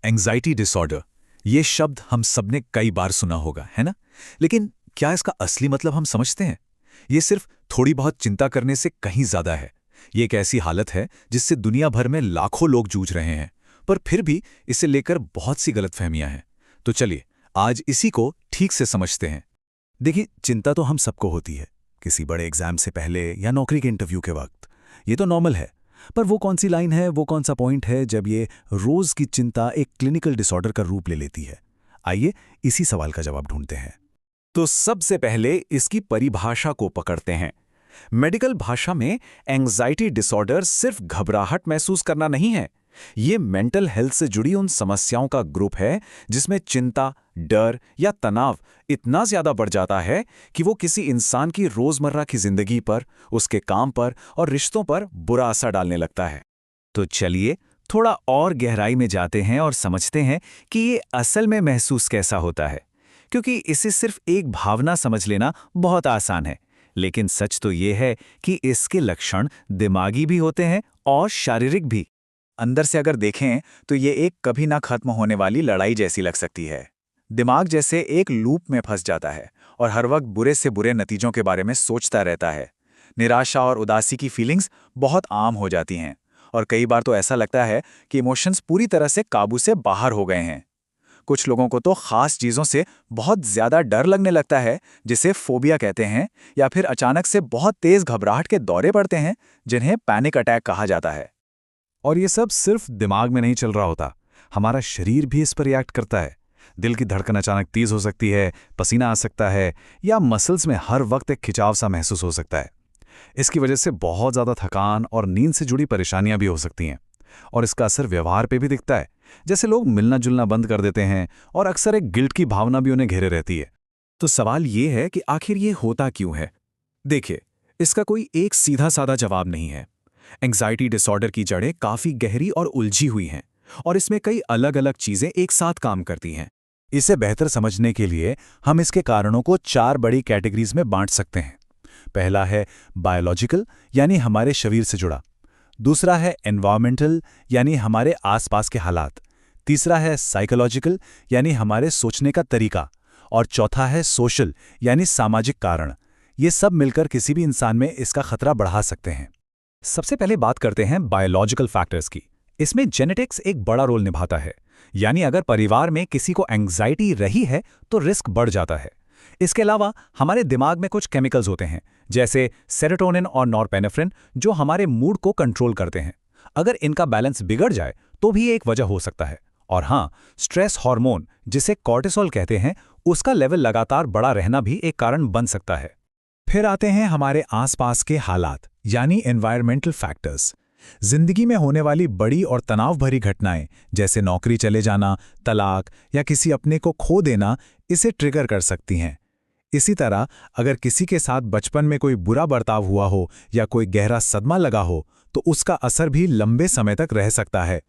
Anxiety disorder, ये शब्द हम सबने कई बार सुना होगा, है ना? लेकिन क्या इसका असली मतलब हम समझते हैं? ये सिर्फ थोड़ी बहुत चिंता करने से कहीं ज्यादा है। ये एक ऐसी हालत है जिससे दुनिया भर में लाखों लोग जूझ रहे हैं, पर फिर भी इसे लेकर बहुत सी गलतफहमियां हैं। तो चलिए, आज इसी को ठीक से समझते हैं। देखिए, चिंता तो हम सबको होती है, किसी बड़े एग्जाम से पहले या नौकरी के इंटरव्यू के वक्त। ये तो नॉर्मल है। पर वो कौन सी लाइन है, वो कौन सा पॉइंट है जब ये रोज की चिंता एक क्लिनिकल डिसऑर्डर का रूप ले लेती है? आइए इसी सवाल का जवाब ढूंढते हैं। तो सबसे पहले इसकी परिभाषा को पकड़ते हैं। मेडिकल भाषा में एंजाइटी डिसऑर्डर सिर्फ घबराहट महसूस करना नहीं है। ये मेंटल हेल्थ से जुड़ी उन समस्याओं का ग्रुप है जिसमें चिंता, डर या तनाव इतना ज्यादा बढ़ जाता है कि वो किसी इंसान की रोजमर्रा की जिंदगी पर, उसके काम पर और रिश्तों पर बुरा असर डालने लगता है। तो चलिए थोड़ा और गहराई में जाते हैं और समझते हैं कि ये असल में महसूस कैसा होता है। क्योंकि इसे सिर्फ एक भावना समझ लेना बहुत आसान है, लेकिन सच तो ये है कि इसके लक्षण दिमागी भी होते हैं और शारीरिक भी। अंदर से अगर देखें तो ये एक कभी ना खत्म होने वाली लड़ाई जैसी लग सकती है। दिमाग जैसे एक लूप में फंस जाता है और हर वक्त बुरे से बुरे नतीजों के बारे में सोचता रहता है। निराशा और उदासी की फीलिंग्स बहुत आम हो जाती हैं और कई बार तो ऐसा लगता है कि इमोशंस पूरी तरह से काबू से बाहर हो गए हैं। कुछ लोगों को तो खास चीज़ों से बहुत ज़्यादा डर लगने लगता है, जिसे फोबिया कहते हैं, या फिर अचानक से बहुत तेज़ घबराहट के दौरे पड़ते हैं, जिन्हें पैनिक अटैक कहा जाता है। और ये सब सिर्फ दिमाग में नहीं चल रहा होता, हमारा शरीर भी इस पर रिएक्ट करता है। दिल की धड़कन अचानक तेज हो सकती है, पसीना आ सकता है, या मसल्स में हर वक्त एक खिंचाव सा महसूस हो सकता है। इसकी वजह से बहुत ज़्यादा थकान और नींद से जुड़ी परेशानियां भी हो सकती हैं। और इसका असर व्यवहार पे भी दिखता है, जैसे लोग मिलना जुलना बंद कर देते हैं और अक्सर एक गिल्ट की भावना भी उन्हें घेरे रहती है। तो सवाल ये है कि आखिर ये होता क्यों है? देखिए, इसका कोई एक सीधा साधा जवाब नहीं है। एंग्जाइटी डिसऑर्डर की जड़ें काफी गहरी और उलझी हुई हैं, और इसमें कई अलग अलग चीजें एक साथ काम करती हैं। इसे बेहतर समझने के लिए हम इसके कारणों को 4 बड़ी कैटेगरीज में बांट सकते हैं। पहला है बायोलॉजिकल, यानी हमारे शरीर से जुड़ा। दूसरा है एनवायरमेंटल, यानी हमारे आसपास के हालात। तीसरा है साइकोलॉजिकल, यानी हमारे सोचने का तरीका। और चौथा है सोशल, यानी सामाजिक कारण। ये सब मिलकर किसी भी इंसान में इसका खतरा बढ़ा सकते हैं। सबसे पहले बात करते हैं बायोलॉजिकल फैक्टर्स की। इसमें जेनेटिक्स एक बड़ा रोल निभाता है, यानी अगर परिवार में किसी को एंग्जाइटी रही है तो रिस्क बढ़ जाता है। इसके अलावा हमारे दिमाग में कुछ केमिकल्स होते हैं, जैसे सेरोटोनिन और नॉरपेनेफ्रिन, जो हमारे मूड को कंट्रोल करते हैं। अगर इनका बैलेंस बिगड़ जाए तो भी एक वजह हो सकता है। और हाँ, स्ट्रेस हार्मोन, जिसे कॉर्टिसोल कहते हैं, उसका लेवल लगातार बढ़ा रहना भी एक कारण बन सकता है। फिर आते हैं हमारे आसपास के हालात, यानी एनवायरमेंटल फैक्टर्स। जिंदगी में होने वाली बड़ी और तनाव भरी घटनाएं, जैसे नौकरी चले जाना, तलाक या किसी अपने को खो देना, इसे ट्रिगर कर सकती हैं। इसी तरह अगर किसी के साथ बचपन में कोई बुरा बर्ताव हुआ हो या कोई गहरा सदमा लगा हो, तो उसका असर भी लंबे समय तक रह सकता है।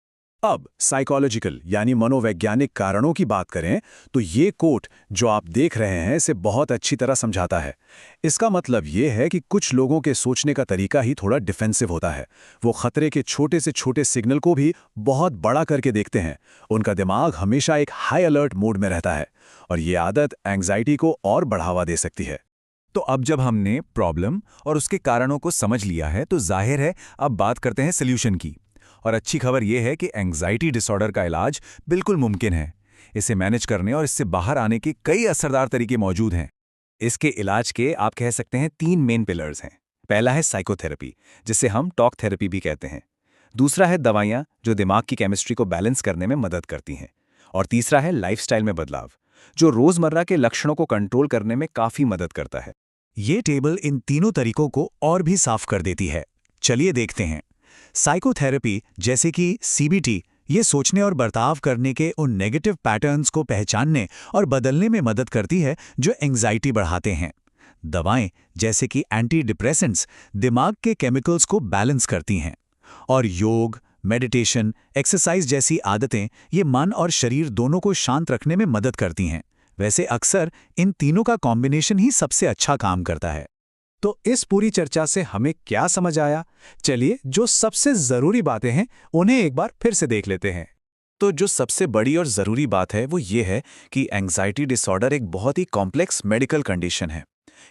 अब साइकोलॉजिकल यानी मनोवैज्ञानिक कारणों की बात करें तो ये कोट जो आप देख रहे हैं इसे बहुत अच्छी तरह समझाता है। इसका मतलब ये है कि कुछ लोगों के सोचने का तरीका ही थोड़ा डिफेंसिव होता है। वो खतरे के छोटे से छोटे सिग्नल को भी बहुत बड़ा करके देखते हैं। उनका दिमाग हमेशा एक हाई अलर्ट मोड में रहता है, और ये आदत एंग्जाइटी को और बढ़ावा दे सकती है। तो अब जब हमने प्रॉब्लम और उसके कारणों को समझ लिया है, तो जाहिर है अब बात करते हैं सल्यूशन की। और अच्छी खबर यह है कि एंग्जाइटी डिसऑर्डर का इलाज बिल्कुल मुमकिन है। इसे मैनेज करने और इससे बाहर आने के कई असरदार तरीके मौजूद हैं। इसके इलाज के आप कह सकते हैं 3 मेन पिलर्स हैं। पहला है साइकोथेरेपी, जिसे हम टॉक थेरेपी भी कहते हैं। दूसरा है दवाइयाँ, जो दिमाग की केमिस्ट्री को बैलेंस करने में मदद करती हैं। और तीसरा है लाइफस्टाइल में बदलाव, जो रोजमर्रा के लक्षणों को कंट्रोल करने में काफी मदद करता है। ये टेबल इन तीनों तरीकों को और भी साफ कर देती है। चलिए देखते हैं। साइकोथेरेपी, जैसे कि सीबीटी, ये सोचने और बर्ताव करने के उन नेगेटिव पैटर्न्स को पहचानने और बदलने में मदद करती है जो एंग्जाइटी बढ़ाते हैं। दवाएं, जैसे कि एंटी डिप्रेसेंट्स, दिमाग के केमिकल्स को बैलेंस करती हैं। और योग, मेडिटेशन, एक्सरसाइज जैसी आदतें ये मन और शरीर दोनों को शांत रखने में मदद करती हैं। वैसे अक्सर इन तीनों का कॉम्बिनेशन ही सबसे अच्छा काम करता है। तो इस पूरी चर्चा से हमें क्या समझ आया? चलिए, जो सबसे जरूरी बातें हैं उन्हें एक बार फिर से देख लेते हैं। तो जो सबसे बड़ी और ज़रूरी बात है वो ये है कि एंग्जाइटी डिसऑर्डर एक बहुत ही कॉम्प्लेक्स मेडिकल कंडीशन है।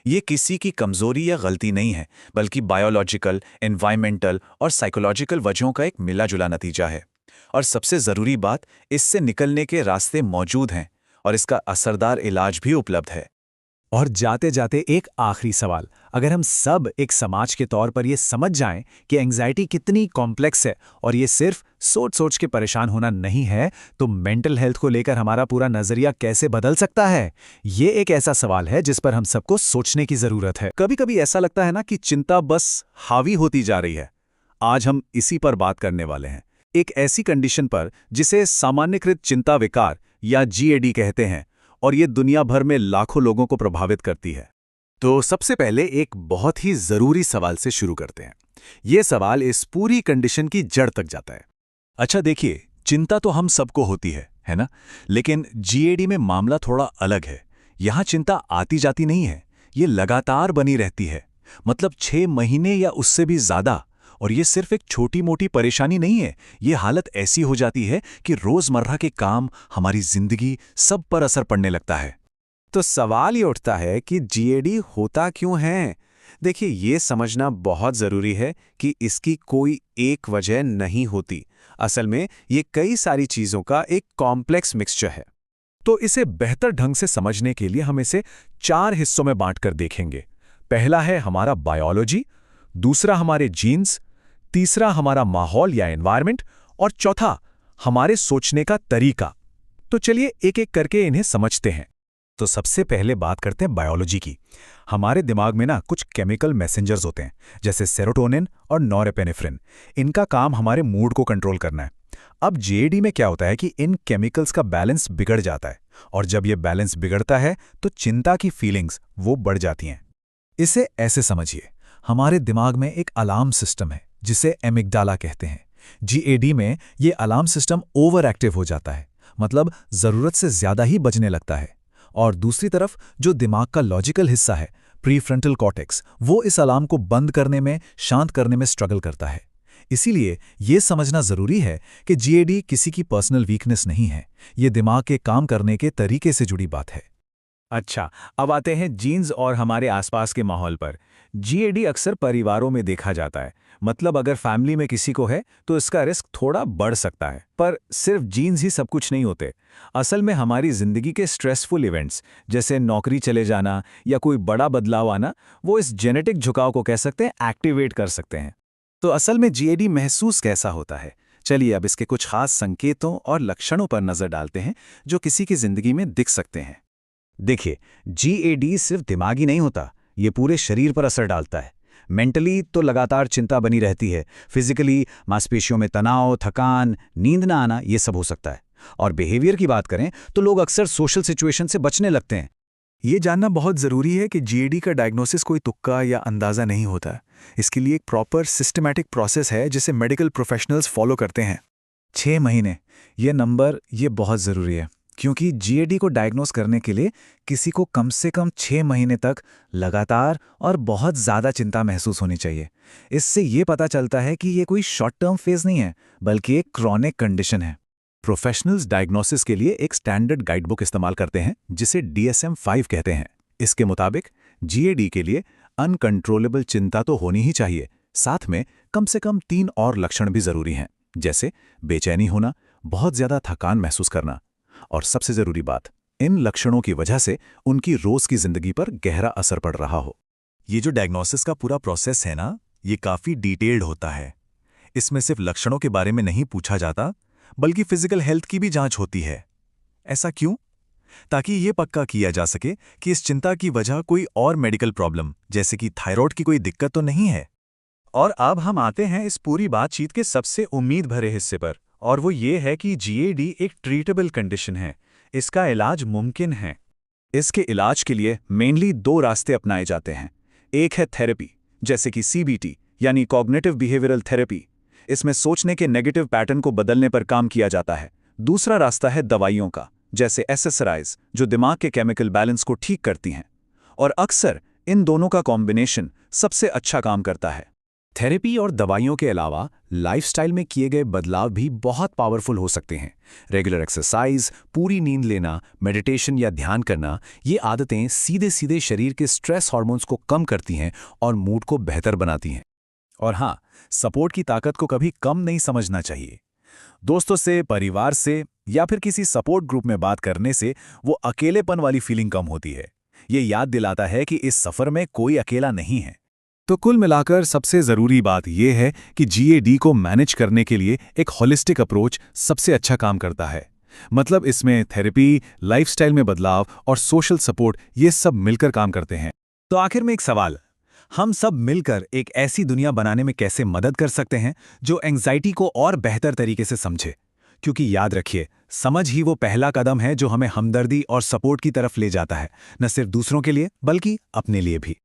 ये किसी की कमज़ोरी या गलती नहीं है, बल्कि बायोलॉजिकल, एनवायरमेंटल और साइकोलॉजिकल वजहों का एक मिला-जुला नतीजा है। और सबसे ज़रूरी बात, इससे निकलने के रास्ते मौजूद हैं और इसका असरदार इलाज भी उपलब्ध है। और जाते जाते एक आखिरी सवाल, अगर हम सब एक समाज के तौर पर ये समझ जाएं कि एंग्जाइटी कितनी कॉम्प्लेक्स है और ये सिर्फ सोच सोच के परेशान होना नहीं है, तो मेंटल हेल्थ को लेकर हमारा पूरा नजरिया कैसे बदल सकता है? ये एक ऐसा सवाल है जिस पर हम सबको सोचने की जरूरत है। कभी कभी ऐसा लगता है ना कि चिंता बस हावी होती जा रही है। आज हम इसी पर बात करने वाले हैं, एक ऐसी कंडीशन पर जिसे सामान्यकृत चिंता विकार या GAD कहते हैं, और ये दुनिया भर में लाखों लोगों को प्रभावित करती है। तो सबसे पहले एक बहुत ही ज़रूरी सवाल से शुरू करते हैं। ये सवाल इस पूरी कंडीशन की जड़ तक जाता है। अच्छा देखिए, चिंता तो हम सबको होती है ना? लेकिन GAD में मामला थोड़ा अलग है। यहाँ चिंता आती जाती नहीं है, ये लगातार बनी रहती है। मतलब 6 महीने या उससे भी ज़्यादा। और ये सिर्फ एक छोटी मोटी परेशानी नहीं है, ये हालत ऐसी हो जाती है कि रोज़मर्रा के काम, हमारी जिंदगी, सब पर असर पड़ने लगता है। तो सवाल ये उठता है कि GAD होता क्यों है? देखिए, ये समझना बहुत ज़रूरी है कि इसकी कोई एक वजह नहीं होती। असल में ये कई सारी चीज़ों का एक कॉम्प्लेक्स मिक्सचर है। तो इसे बेहतर ढंग से समझने के लिए हम इसे 4 हिस्सों में बांटकर देखेंगे। पहला है हमारा बायोलॉजी, दूसरा हमारे जीन्स, तीसरा हमारा माहौल या एनवायरनमेंट, और चौथा हमारे सोचने का तरीका। तो चलिए एक एक करके इन्हें समझते हैं। तो सबसे पहले बात करते हैं बायोलॉजी की। हमारे दिमाग में ना कुछ केमिकल मैसेंजर्स होते हैं, जैसे सेरोटोनिन और नॉरएपिनेफ्रिन। इनका काम हमारे मूड को कंट्रोल करना है। अब GAD में क्या होता है कि इन केमिकल्स का बैलेंस बिगड़ जाता है, और जब ये बैलेंस बिगड़ता है तो चिंता की फीलिंग्स वो बढ़ जाती हैं। इसे ऐसे समझिए, हमारे दिमाग में एक अलार्म सिस्टम है जिसे एमिग्डाला कहते हैं। GAD में ये अलार्म सिस्टम ओवर एक्टिव हो जाता है, मतलब ज़रूरत से ज़्यादा ही बजने लगता है। और दूसरी तरफ जो दिमाग का लॉजिकल हिस्सा है, प्रीफ्रंटल कॉर्टेक्स, वो इस अलार्म को बंद करने में, शांत करने में स्ट्रगल करता है। इसीलिए ये समझना ज़रूरी है कि GAD किसी की पर्सनल वीकनेस नहीं है, ये दिमाग के काम करने के तरीके से जुड़ी बात है। अच्छा, अब आते हैं जीन्स और हमारे आसपास के माहौल पर। GAD अक्सर परिवारों में देखा जाता है। मतलब अगर फैमिली में किसी को है तो इसका रिस्क थोड़ा बढ़ सकता है। पर सिर्फ जीन्स ही सब कुछ नहीं होते। असल में हमारी जिंदगी के स्ट्रेसफुल इवेंट्स, जैसे नौकरी चले जाना या कोई बड़ा बदलाव आना, वो इस जेनेटिक झुकाव को कह सकते हैं, एक्टिवेट कर सकते हैं। तो असल में GAD महसूस कैसा होता है? चलिए अब इसके कुछ खास संकेतों और लक्षणों पर नजर डालते हैं जो किसी की जिंदगी में दिख सकते हैं। देखिए, GAD सिर्फ दिमागी नहीं होता, ये पूरे शरीर पर असर डालता है। मेंटली तो लगातार चिंता बनी रहती है। फिजिकली मांसपेशियों में तनाव, थकान, नींद ना आना, ये सब हो सकता है। और बिहेवियर की बात करें तो लोग अक्सर सोशल सिचुएशन से बचने लगते हैं। ये जानना बहुत ज़रूरी है कि GAD का डायग्नोसिस कोई तुक्का या अंदाज़ा नहीं होता। इसके लिए एक प्रॉपर सिस्टमैटिक प्रोसेस है जिसे मेडिकल प्रोफेशनल्स फॉलो करते हैं। 6 महीने, ये नंबर ये बहुत ज़रूरी है, क्योंकि GAD को डायग्नोस करने के लिए किसी को कम से कम 6 महीने तक लगातार और बहुत ज़्यादा चिंता महसूस होनी चाहिए। इससे ये पता चलता है कि ये कोई शॉर्ट टर्म फेज नहीं है, बल्कि एक क्रॉनिक कंडीशन है। प्रोफेशनल्स डायग्नोसिस के लिए एक स्टैंडर्ड गाइडबुक इस्तेमाल करते हैं जिसे DSM-5 कहते हैं। इसके मुताबिक GAD के लिए अनकंट्रोलेबल चिंता तो होनी ही चाहिए, साथ में कम से कम 3 और लक्षण भी ज़रूरी हैं, जैसे बेचैनी होना, बहुत ज़्यादा थकान महसूस करना, और सबसे ज़रूरी बात, इन लक्षणों की वजह से उनकी रोज़ की ज़िंदगी पर गहरा असर पड़ रहा हो। ये जो डायग्नोसिस का पूरा प्रोसेस है ना, ये काफ़ी डिटेल्ड होता है। इसमें सिर्फ लक्षणों के बारे में नहीं पूछा जाता, बल्कि फिजिकल हेल्थ की भी जांच होती है। ऐसा क्यों? ताकि ये पक्का किया जा सके कि इस चिंता की वजह कोई और मेडिकल प्रॉब्लम, जैसे कि थायराइड की कोई दिक्कत तो नहीं है। और अब हम आते हैं इस पूरी बातचीत के सबसे उम्मीद भरे हिस्से पर, और वो ये है कि GAD एक ट्रीटेबल कंडीशन है। इसका इलाज मुमकिन है। इसके इलाज के लिए मेनली 2 रास्ते अपनाए जाते हैं। एक है थेरेपी, जैसे कि CBT यानी कॉग्निटिव बिहेवियरल थेरेपी। इसमें सोचने के नेगेटिव पैटर्न को बदलने पर काम किया जाता है। दूसरा रास्ता है दवाइयों का, जैसे SSRIs, जो दिमाग के केमिकल बैलेंस को ठीक करती हैं। और अक्सर इन दोनों का कॉम्बिनेशन सबसे अच्छा काम करता है। थेरेपी और दवाइयों के अलावा लाइफस्टाइल में किए गए बदलाव भी बहुत पावरफुल हो सकते हैं। रेगुलर एक्सरसाइज, पूरी नींद लेना, मेडिटेशन या ध्यान करना, ये आदतें सीधे सीधे शरीर के स्ट्रेस हार्मोन्स को कम करती हैं और मूड को बेहतर बनाती हैं। और हाँ, सपोर्ट की ताकत को कभी कम नहीं समझना चाहिए। दोस्तों से, परिवार से या फिर किसी सपोर्ट ग्रुप में बात करने से वो अकेलेपन वाली फीलिंग कम होती है। ये याद दिलाता है कि इस सफर में कोई अकेला नहीं है। तो कुल मिलाकर सबसे ज़रूरी बात यह है कि GAD को मैनेज करने के लिए एक होलिस्टिक अप्रोच सबसे अच्छा काम करता है। मतलब इसमें थेरेपी, लाइफस्टाइल में बदलाव और सोशल सपोर्ट ये सब मिलकर काम करते हैं। तो आखिर में एक सवाल, हम सब मिलकर एक ऐसी दुनिया बनाने में कैसे मदद कर सकते हैं जो एंग्जाइटी को और बेहतर तरीके से समझे? क्योंकि याद रखिए, समझ ही वो पहला कदम है जो हमें हमदर्दी और सपोर्ट की तरफ ले जाता है, न सिर्फ दूसरों के लिए बल्कि अपने लिए भी।